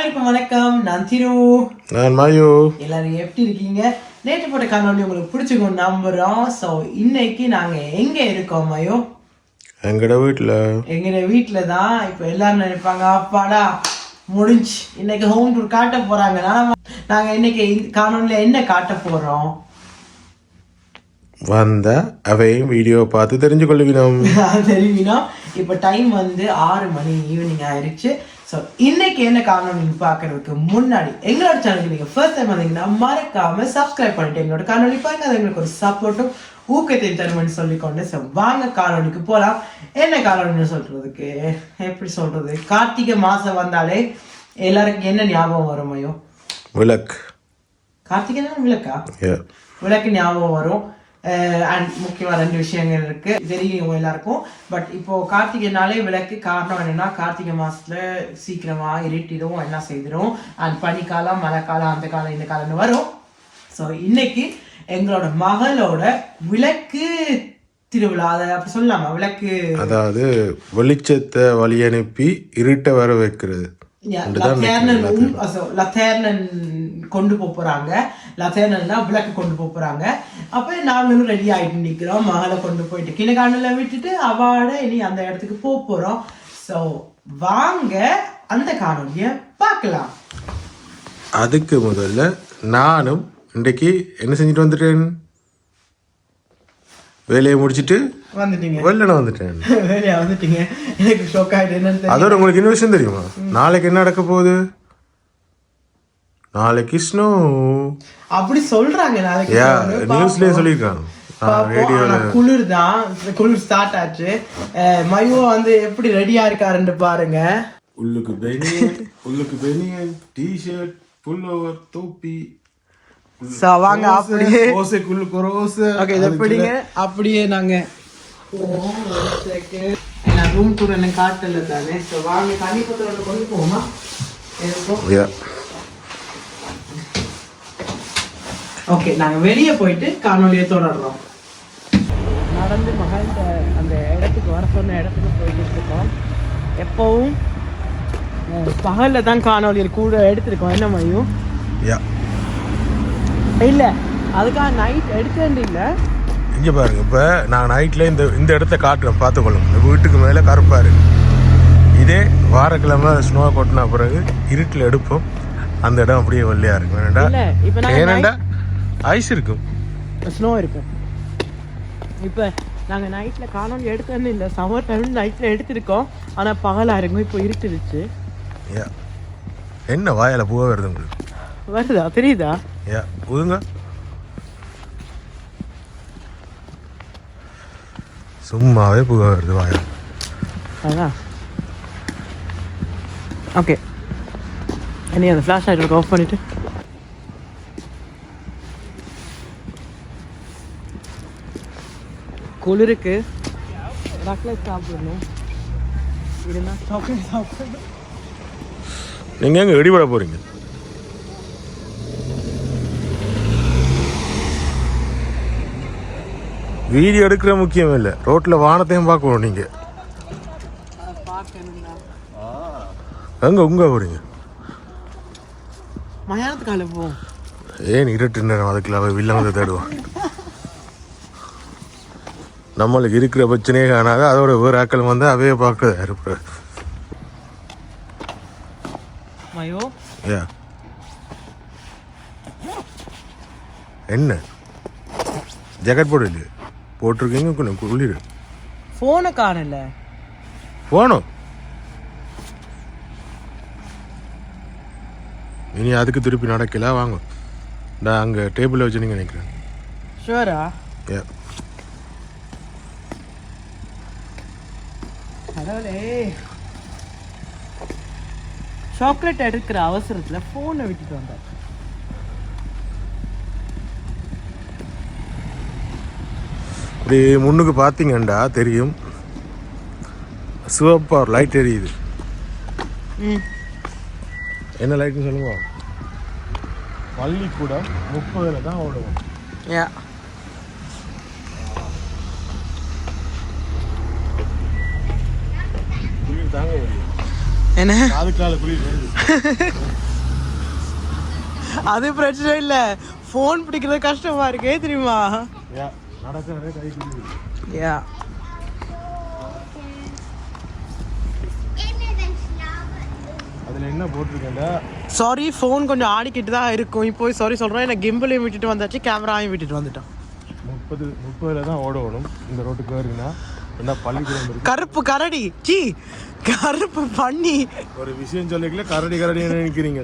அனைவருக்கும் வணக்கம். நான் திரு. நான் மாயு. எல்லாரும் எப்படி இருக்கீங்க? நேற்று போட்ட காணொலி உங்களுக்கு பிடிச்சிக்கும் நம்புறோம். ஸோ இன்னைக்கு நாங்க எங்க இருக்கோம் மாயோ? எங்கட வீட்டுல தான். இப்போ எல்லாரும் நினைப்பாங்க அப்பாடா முடிஞ்சு இன்னைக்கு ஹோம் டூர் காட்ட போறாங்கன்னா நாங்க இன்னைக்கு காணொலியில என்ன காட்ட போறோம்? வந்த அவையும் வீடியோ பார்த்து தெரிஞ்சு கொள்ளுவினோம். இப்போ டைம் வந்து 6 மணி ஈவினிங் ஆயிடுச்சு. ஸோ இன்னைக்கு என்ன காணொலி பார்க்கறதுக்கு முன்னாடி எங்களோட சேனலுக்கு நீங்கள் ஃபர்ஸ்ட் டைம் வந்தீங்கன்னா மறக்காம சப்ஸ்கிரைப் பண்ணிட்டு எங்களோட காணொலி பாருங்க. அது எங்களுக்கு ஒரு சப்போர்ட்டும் ஊக்கத்தையும் தருமென்னு சொல்லிக்கொண்டு ஸோ வாங்க காணொலிக்கு போகலாம். என்ன காணொலின்னு சொல்றதுக்கு எப்படி சொல்றது, கார்த்திகை மாதம் வந்தாலே எல்லாருக்கும் என்ன ஞாபகம் வருமையோ? விளக்கு. கார்த்திகை விளக்கா? விளக்கு ஞாபகம் வரும். அண்ட் முக்கியமாக 2 விஷயங்கள் இருக்கு, தெரியும் எல்லாருக்கும். பட் இப்போ கார்த்திகைனாலே விளக்கு. காரணம் என்னன்னா கார்த்திகை மாசத்துல சீக்கிரமா இருட்டிடும், எல்லாம் செய்திடும். அண்ட் பனிக்காலம், மழை காலம், அந்த காலம் இந்த காலம்னு வரும். ஸோ இன்னைக்கு எங்களோட மகளோட விளக்கு திருவிழா, அதை அப்படி சொல்லலாமா? விளக்கு அதாவது வெளிச்சத்தை வழி அனுப்பி இருட்டை வர வைக்கிறது. லத்தேர்னன் கொண்டு போறாங்க. லத்தேர்னா விளக்கு கொண்டு போறாங்க. அப்ப நாங்களும் ரெடி ஆயிட்டு நிக்கிறோம். மகளை கொண்டு போயிட்டு கிணக்கானல விட்டுட்டு அவாட இனி அந்த இடத்துக்கு போறோம். ஸோ வாங்க அந்த காணொலிய பார்க்கலாம். அதுக்கு முதல்ல நானும் இன்றைக்கு என்ன செஞ்சுட்டு வந்துட்டேன், வேலையை முடிச்சுட்டு வந்துட்டேன். எனக்கு ஷாக் ஆயிட்டு. அதோட உங்களுக்கு இன்னும் விஷயம் தெரியுமா? நாளைக்கு என்ன நடக்க போகுது? நாளைக்கு ஸ்னோ அப்படி சொல்றாங்க. நாளைக்கு நியூஸ்லயே சொல்லிருக்காங்க. குளிர் தான், குளிர் ஸ்டார்ட் ஆச்சு. மயோ வந்து எப்படி ரெடியா இருக்காருன்னு பாருங்க. உள்ளுக்கு பெனியன், டி-ஷர்ட், புல்லோவர், தொப்பி. வாங்க அப்படியே எப்படிங்க அப்படியே நாங்க ரூம் டூர் என்ன காட்டல தானே. ஸோ வாங்க தண்ணி பத்திரம் கொண்டு போவோமா? ஓகே, நாங்க வெளியே போயிட்டு காணொலியை தொடர்றோம். நடந்து மகள் அந்த இடத்துக்கு வர சொன்ன இடத்துக்கு போயிட்டு இருக்கோம். எப்பவும் பகல்ல தான் காணொலியில் கூட எடுத்திருக்கோம். என்ன மையும் இல்லை, அதுக்காக நைட் எடுக்க வேண்டிய இங்கே பாருங்க. இப்போ நான் நைட்டில் இந்த இடத்த காட்டுறேன், பார்த்துக்கொள்ளும். இந்த வீட்டுக்கு மேலே கருப்பாக இருக்கு. இதே வாரக்கிழமை ஸ்னோ கொட்டினா பிறகு இருட்டில் எடுப்போம், அந்த இடம் அப்படியே வெள்ளையாக இருக்கும். ஏனண்டா ஐஸ் இருக்கும், ஸ்னோ இருக்கும். இப்போ நாங்கள் நைட்டில் காணொலி எடுக்கணும் இல்லை, சம்மர் டைம் நைட்டில் எடுத்திருக்கோம். ஆனால் பகலாக இருக்கும். இப்போ இருட்டுருச்சு. என்ன வாயால் பூவா வருது உங்களுக்கு? வருதா? தெரியுதா? ஊதுங்க. சும்மாவே பூவா வருது வாயால். அதான். ஓகே, நீ அந்த ஃப்ளாஷ் லைட் ஆஃப் பண்ணிட்டு குளிருக்கு சாக்லேட் சாப்பிடணும். இல்லைன்னா சாக்லேட் சாப்பிடணும். நீங்கள் எங்கே வெடிபட போகிறீங்க? வீடியோ எடுக்கிற முக்கியம் இல்லை, ரோட்டில் வானத்தையும் பார்க்கணும். நீங்கள் எங்கே உங்க போகிறீங்க? மயானத்துக்கால போ. ஏன் இருட்டு நேரம் அதுக்குள்ள அவள் வில்ல வந்து தேடுவான். நம்மளுக்கு இருக்கிற பிரச்சனையே காணாத அதோட வேறு ஆக்கள் வந்து அவையே பார்க்க இருப்ப. என்ன ஜாக்கெட் போடு இல்லையே போட்டிருக்கீங்க, கொஞ்சம் குளிர். ஃபோனை காணல. போனோம் இனி அதுக்கு திருப்பி நடக்கல. வாங்க, நான் அங்கே டேபிளில் வச்சு நீங்கள் நினைக்கிறேன். ஷுவரா? சாக்லேட் எடுக்கிற அவசரத்தில் ஃபோனை விட்டுட்டு வந்தார். இப்படி முன்னுக்கு பார்த்தீங்கண்டா தெரியும், சிவப்பா ஒரு லைட் எரியுது. என்ன லைட்னு சொல்லுங்க. பள்ளிக்கூடம் 30 தான் ஓடுவோம். குளிர் தாங்க முடியும். என்ன காதுக்கால குளிர் வருது. அது பிரச்சனை இல்ல, போன் பிடிக்கிறது கஷ்டமா இருக்கே தெரியுமா. நடக்கிறதே கை குளிர். யா அதுல என்ன போட்டிருக்கேன்டா, சாரி ஃபோன் கொஞ்சம் ஆடிக்கிட்டு தான் இருக்கும். இப்போ சாரி சொல்கிறேன், எனக்கு கிம்பிளையும் விட்டுட்டு வந்தாச்சு, கேமராவையும் விட்டுட்டு வந்துட்டோம். 30 தான் ஓடணும் இந்த ரோட்டுக்கு வருதுன்னா. என்ன பள்ளிக்கூடம் இருக்கு, கருப்பு கரடி சி கருப்பு பண்ணி ஒரு விஷயம் சொல்லிக்கல கரடி கரடி நினைக்கிறீங்க.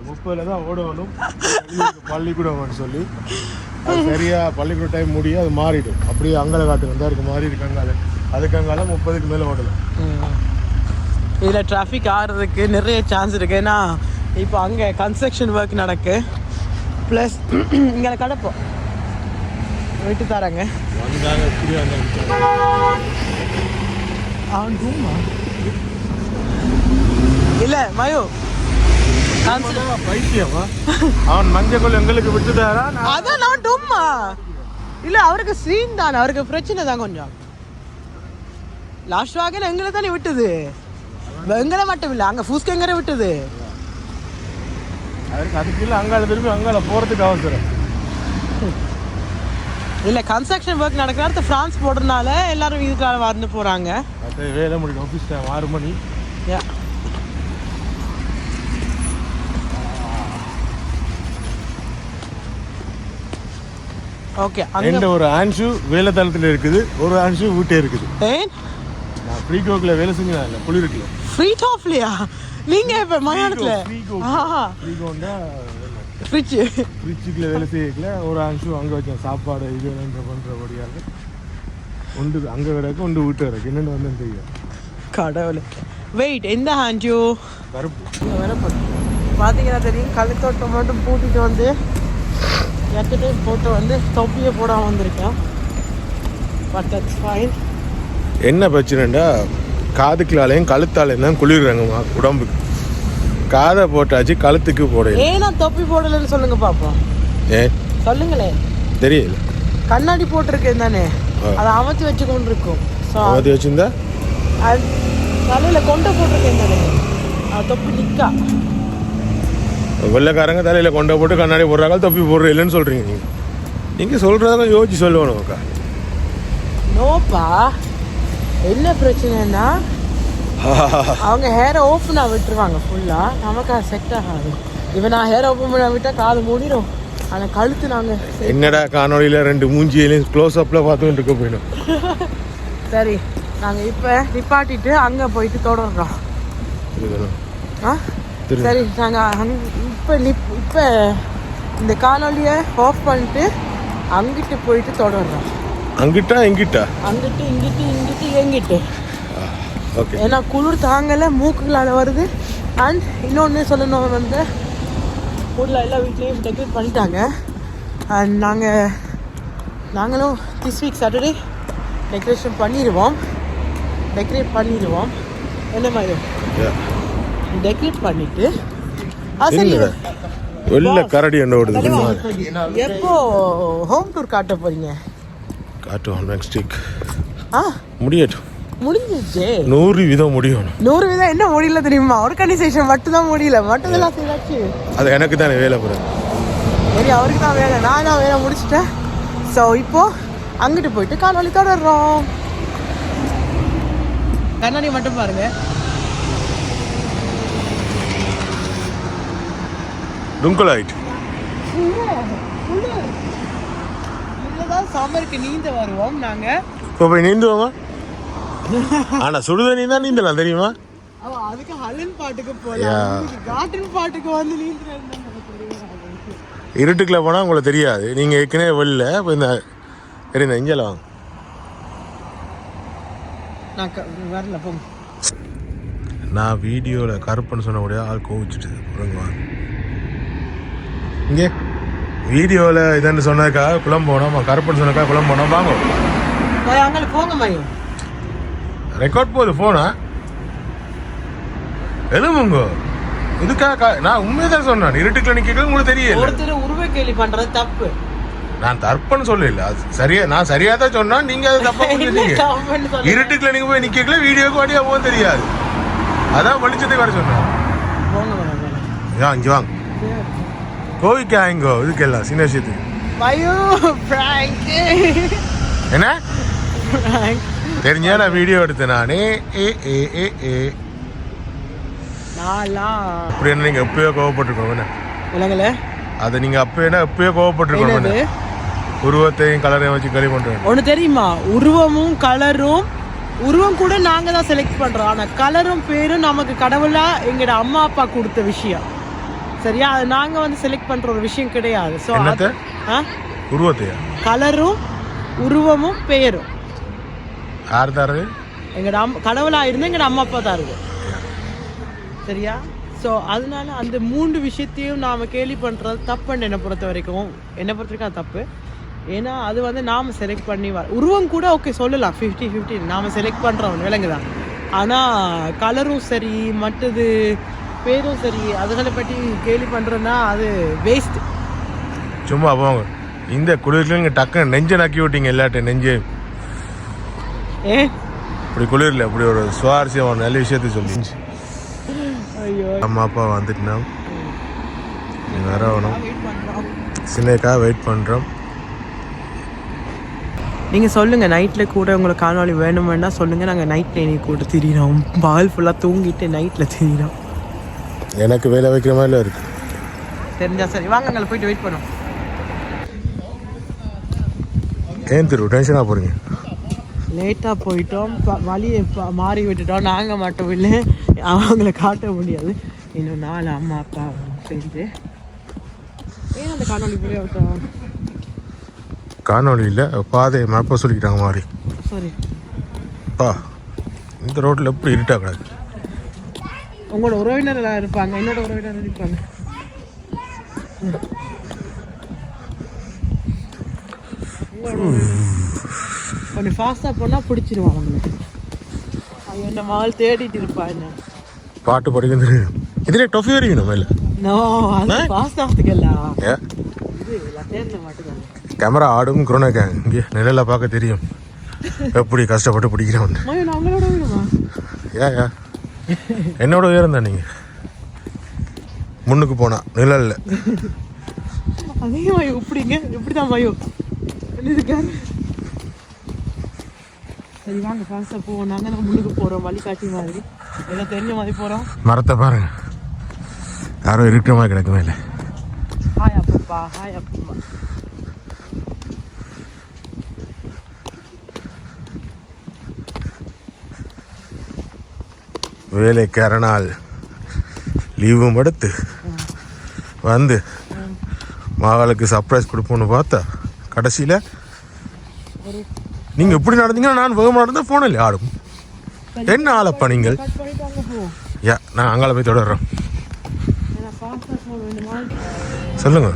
30 தான் ஓடணும் பள்ளிக்கூடம் சொல்லி. அது சரியா பள்ளிக்கூட டைம் முடியும், அது மாறிடும். அப்படியே அங்கால காட்டு வந்தா இருக்கு மாறி இருக்காங்க. அதுக்கு அங்கால 30க்கு மேலே ஓடலாம். இதில் டிராஃபிக் ஆகிறதுக்கு நிறைய சான்ஸ் இருக்குது. ஏன்னா இப்போ அங்கே கன்ஸ்ட்ரக்ஷன் ஒர்க் நடக்கு. ப்ளஸ் இங்கே கடப்போம் விட்டு தராங்க. அவன் டூமா இல்லை மயோ பைத்தியமா, அவன் மஞ்சள் எங்களுக்கு விட்டுட்டாரா? அதான் நான் டூமா இல்லை, அவருக்கு சீன் தானே, அவருக்கு பிரச்சனை தான் கொஞ்சம். லாஸ்ட் வாகன் எங்களை தானே விட்டுது, எங்களை மட்டும் இல்லை அங்கே ஃபூஸ்கங்கரை விட்டுது. அதுக்கு இல்லை அங்கால திரும்பி அங்கால போகிறதுக்கு அவசரம் இல்லை. கன்ஸ்ட்ரக்ஷன் ஒர்க் நடக்கிற இடத்துல ஃப்ரான்ஸ் போடுறதுனால எல்லாரும் இதுக்காக வரந்து போகிறாங்க. வேலை முடியும், ஆஃபீஸ் டைம் 6 மணி. ஓகே, அங்கே ஒரு ஆன்ஷு வேலை தளத்தில் இருக்குது, ஒரு ஆன்ஷு வீட்டே இருக்குது. நான் ஃப்ரீ டோக்கில் வேலை செஞ்சேன், இல்லை குளிருக்குல. ஃப்ரீ டாப்லையா நீங்கள் இப்போ மயானத்தில்? ஃப்ரிட்ஜுக்குள்ள வேலை செய்யல. ஒரு ஆன்ஷு அங்கே வச்சேன், சாப்பாடு இது பண்ணுறபடியாக ஒன்று அங்கே கிடக்கு, ஒன்று வீட்டு கிடக்கு. என்னென்னு வந்து தெரியும் கடவுள். வெயிட், எந்த ஹான்ஜு? கருப்பு வரப்போம் பார்த்தீங்கன்னா தெரியும். கழுத்தோட்டம் மட்டும் பூட்டிட்டு வந்து எக்கிட்டே போட்டு வந்து தொப்பியை போடாமல் வந்திருக்கேன். But that's fine. என்ன பிரச்சனைண்டா, காதுக்குள்ளாலையும் கழுத்தாலையும் தான் குளிர்றாங்கம்மா உடம்புக்கு. காதை போட்டாச்சு, கழுத்துக்கு போடல. ஏன்னா தொப்பி போடலன்னு சொல்லுங்க பாப்போம். சொல்லுங்களேன். தெரியல. கண்ணாடி போட்டிருக்கேன் தானே, அதை அமர்த்தி வச்சு கொண்டு இருக்கும். அமர்த்தி வச்சிருந்தா அது தலையில கொண்டை போட்டிருக்கேன் தானே, அது தொப்பி நிக்கா. வெள்ளைக்காரங்க தலையில கொண்டை போட்டு கண்ணாடி போடுறாங்க, தொப்பி போடுற இல்லைன்னு சொல்றீங்க. நீங்க சொல்றத யோசிச்சு சொல்லுவோம்க்கா. நோப்பா, என்ன பிரச்சனைன்னா அவங்க ஹேரை ஓப்பனா விட்டுருவாங்க ஃபுல்லா, நமக்கு அது செட் ஆகாது. இவன் நான் ஹேர் ஓப்பன் பண்ண விட்டா காது மூடிடும், ஆனால் கழுத்து நாங்கள் என்னடா காணொலியில் 2 மூஞ்சியிலையும் க்ளோஸ் அப்பில் பார்த்துட்டு இருக்க போயிடும். சரி, நாங்கள் இப்போ நிப்பாட்டிட்டு அங்கே போயிட்டு தொடர்றோம். சரி, நாங்கள் இப்போ இந்த காணொலியை ஆஃப் பண்ணிட்டு அங்கிட்டு போயிட்டு தொடர்றோம். அங்கிட்டா எங்கிட்டா? அங்கிட்டு இங்கிட்டு இங்கிட்டு எங்கிட்டு. ஓகே. ஏன்னா குளிர் தாங்கலை, மூக்குங்களால் வருது. அண்ட் இன்னொன்று சொல்லணும், வந்து ஊரில் எல்லா வீட்லேயும் டெக்கரேட் பண்ணிட்டாங்க. அண்ட் நாங்களும் திஸ் வீக் சாட்டர்டே டெக்கரேட் பண்ணிடுவோம். என்ன மாதிரி டெக்கரேட் பண்ணிட்டு வெளில கரடி என்ன ஓடுது. எப்போ ஹோம் டூர் காட்ட போறீங்க? காட்டுவோம் நெக்ஸ்ட் வீக். முடியட்டும், முடிஞ்சிச்சு. 100% முடியணும். 100% என்ன முடியல தெரியுமா? ஆர்கனைசேஷன் மட்டும் தான் முடியல, மற்றதெல்லாம் செய்யாச்சு. அது எனக்கு தானே வேலை போகிறேன். சரி, அவருக்கு தான் வேலை, நான் தான் வேலை முடிச்சுட்டேன். ஸோ இப்போ அங்கிட்டு போயிட்டு காணொலி தொடர்றோம். கண்ணாடி மட்டும் பாருங்க. டுங்கலைட் இதுதான் சம்மருக்கு நீந்த வருவோம் நாங்க. இப்போ போய் நீந்துவோமா? ஆனா சுடுதண்ணி தான் நீந்தலாம் தெரியுமா? அதுக்கு ஹலன் பாட்டுக்கு போலாம், காட்டன் பாட்டுக்கு வந்து நீந்துறேன். இருட்டுக்குள்ள போனா உங்களுக்கு தெரியாது. நீங்க ஏற்கனவே வெளில இப்போ இந்த இஞ்சல வாங்க. வரல போங்க. நான் வீடியோவில் கருப்புன்னு சொன்னபடியா ஆள் கோவிச்சுட்டு வாங்க. இங்கே வீடியோவில் இதுன்னு சொன்னதுக்காக குளம் போனோம், கருப்புன்னு சொன்னதுக்காக குளம் போனோம். வாங்க அங்கே போங்க மையம். ரெக்கார்ட் போகுது ஃபோனா எழுமுங்க. இதுக்காக நான் உண்மையதான் சொன்னேன். இருட்டுக்குள்ள நிற்கிறது உங்களுக்கு தெரியல. ஒருத்தர் உருவ கேள்வி பண்றது தப்பு. நான் தப்புன்னு சொல்லல, அது சரியா, நான் சரியா தான் சொன்னா நீங்க அதை தப்பா புரிஞ்சுட்டீங்க. இருட்டுக்குள்ள நீங்க போய் நிக்கல, வீடியோக்கு வாடியா போக தெரியாது. அதான் வெளிச்சத்துக்கு வர சொன்னேன். போங்க மேடம். ஏன் இங்கே வாங்க கோவிக்கா இங்கோ இதுக்கெல்லாம் சின்ன விஷயத்துக்கு பயோ பிராங்க். என்ன தெரிஞ்சா நான் வீடியோ எடுத்தேன் நானே. அப்படி என்ன நீங்கள் எப்பயோ கோவப்பட்டிருக்கோங்க இல்லைங்கள அதை நீங்கள் எப்பயோ கோவப்பட்டிருக்கோங்க. உருவத்தையும் கலரையும் வச்சு களி பண்ணுறேன். ஒன்று தெரியுமா, உருவமும் கலரும் உருவம் கூட நாங்கள் தான் செலக்ட் பண்ணுறோம். ஆனால் கலரும் பேரும் நமக்கு கடவுளாக எங்களோட அம்மா அப்பா கொடுத்த விஷயம். சரியா, அது நாங்கள் வந்து செலக்ட் பண்ணுற ஒரு விஷயம் கிடையாது. ஸோ உருவத்தையா கலரும் உருவமும் பேரும் யார் தருது? எங்களோட கடவுளாக இருந்து எங்களோட அம்மா அப்பா தான் இருக்கு. சரியா, ஸோ அதனால அந்த 3 விஷயத்தையும் நாம் கேள்வி பண்ணுறது தப்புன்னு என்னை பொறுத்த வரைக்கும் அது தப்பு. ஏன்னா அது வந்து நாம் செலக்ட் பண்ணி உருவம் கூட ஓகே சொல்லலாம் 50-50 நாம் செலக்ட் பண்ணுறோம் விலங்குதான். ஆனால் கலரும் சரி மற்றது பேரும் சரி அதுகளை பற்றி கேள்வி பண்ணுறோன்னா அது வேஸ்ட். சும்மா போங்க. இந்த குளிரில் நீங்கள் டக்குன்னு நெஞ்சை நக்கி விட்டீங்க எல்லாட்டையும் நெஞ்சு. இப்படி குளிரில் இப்படி ஒரு சுவாரஸ்யமான நல்ல விஷயத்த சொல்லிச்சு. அம்மா அப்பா வந்துட்டுனா வேற வேணும் சின்னக்கா வெயிட் பண்ணுறோம். நீங்கள் சொல்லுங்கள் நைட்டில் கூட உங்களுக்கு காணொலி வேணுமென்னா சொல்லுங்கள். நாங்கள் நைட்டில் என்னை கூட திரிகிறோம். பகல் ஃபுல்லாக தூங்கிட்டு நைட்டில் திரிகிறோம். எனக்கு வேலை வைக்கிற மாதிரிலாம் இருக்கு. தெரிஞ்சா சரி வாங்க எங்களை போயிட்டு வெயிட் பண்ணோம். ஏன் திரு டென்ஷனாக போகிறீங்க? லேட்டாக போயிட்டோம், வழியை மாறி விட்டுட்டோம். நாங்கள் மட்டும் இல்லை, அவங்கள காட்ட முடியாது. இன்னும் 4 அம்மா அப்பா சேர்ந்து ஏன் அந்த காணொலி போய் விட்டோம். காணொலியில் பாதையை மேப்பை சொல்லிக்கிட்டாங்க மாதிரி. சாரி பா, இந்த ரோட்டில் எப்படி இருட்டா கிடக்கு. உங்களோட உறவினர்கள் இருப்பாங்க, என்னோட உறவினர் இருப்பாங்க. கொஞ்சம் ஃபாஸ்ட்டாக போனால் பிடிச்சிருவான் அவங்களுக்கு. அவன் என்ன மகள் தேடிட்டு இருப்பா. என்ன பாட்டு படிக்கிறது இதில் டொஃபி வரைக்கணும் இல்லை? நோ, அது ஃபாஸ்ட் ஆகிறதுக்கல்ல, இது எல்லாம் தேர்ந்த மாட்டுதான். கேமரா ஆடும் குரோனாக்கா இங்கே நிழலில் பார்க்க தெரியும் எப்படி கஷ்டப்பட்டு பிடிக்கிறேன். நம்மளோட வேணுமா? ஏ என்னோட உயரம் தான். நீங்கள் முன்னுக்கு போனா நிழல்ல அதே மயோ இப்படிங்க இப்படிதான் மயோ இருக்காரு. சரி வாங்க ஃபாஸ்ட்டாக போவோம். நாங்கள் நம்ம முன்னுக்கு போகிறோம், வழிகாட்டி மாதிரி ஏதோ தெரிஞ்ச மாதிரி போகிறோம். மரத்தை பாருங்க, யாரோ இருக்கிற மாதிரி கிடக்குமே இல்லை. ஹாய் அப்பப்பா, ஹாய் அப்பா. வேலைக்காரனால் லீவும் எடுத்து வந்து மகளுக்கு சர்ப்ரைஸ் கொடுப்போன்னு பார்த்தா கடைசியில் நீங்கள் எப்படி நடந்தீங்கன்னா நான் வேகமாக நடந்தால் ஃபோன் இல்லை ஆடும். என்ன ஆளப்பா நீங்கள்? நான் அங்கால போய் தொடர்றோம். சொல்லுங்க.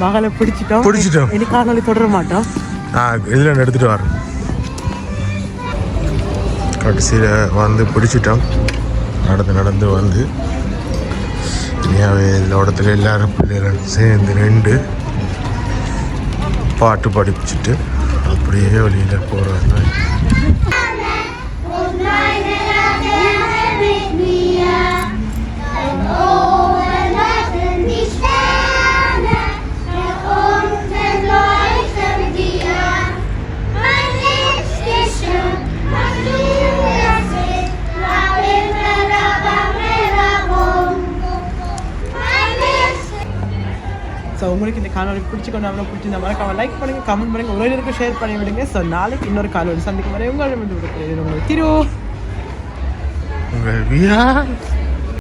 மகளை பிடிச்சிட்டோம். இனி காணொலி தொடர மாட்டோம். நான் இதில் எடுத்துகிட்டு வரேன். கடைசியில் வந்து பிடிச்சிட்டோம். நடந்து வந்து இடத்துல எல்லாரும் பிள்ளைகள் சேர்ந்து நின்று பாட்டு படிச்சுட்டு அப்படியே வழியில் போகிறாங்க. ஸோ உங்களுக்கு இந்த காணொலி பிடிச்சிருந்தா மறக்காம லைக் பண்ணுங்க, கமெண்ட் பண்ணுங்க, உறவினருக்கு ஷேர் பண்ணி விடுங்க. ஸோ நாளைக்கு இன்னொரு காணொலி சந்திக்கும் வரை உங்களிடம் திரு உங்கள்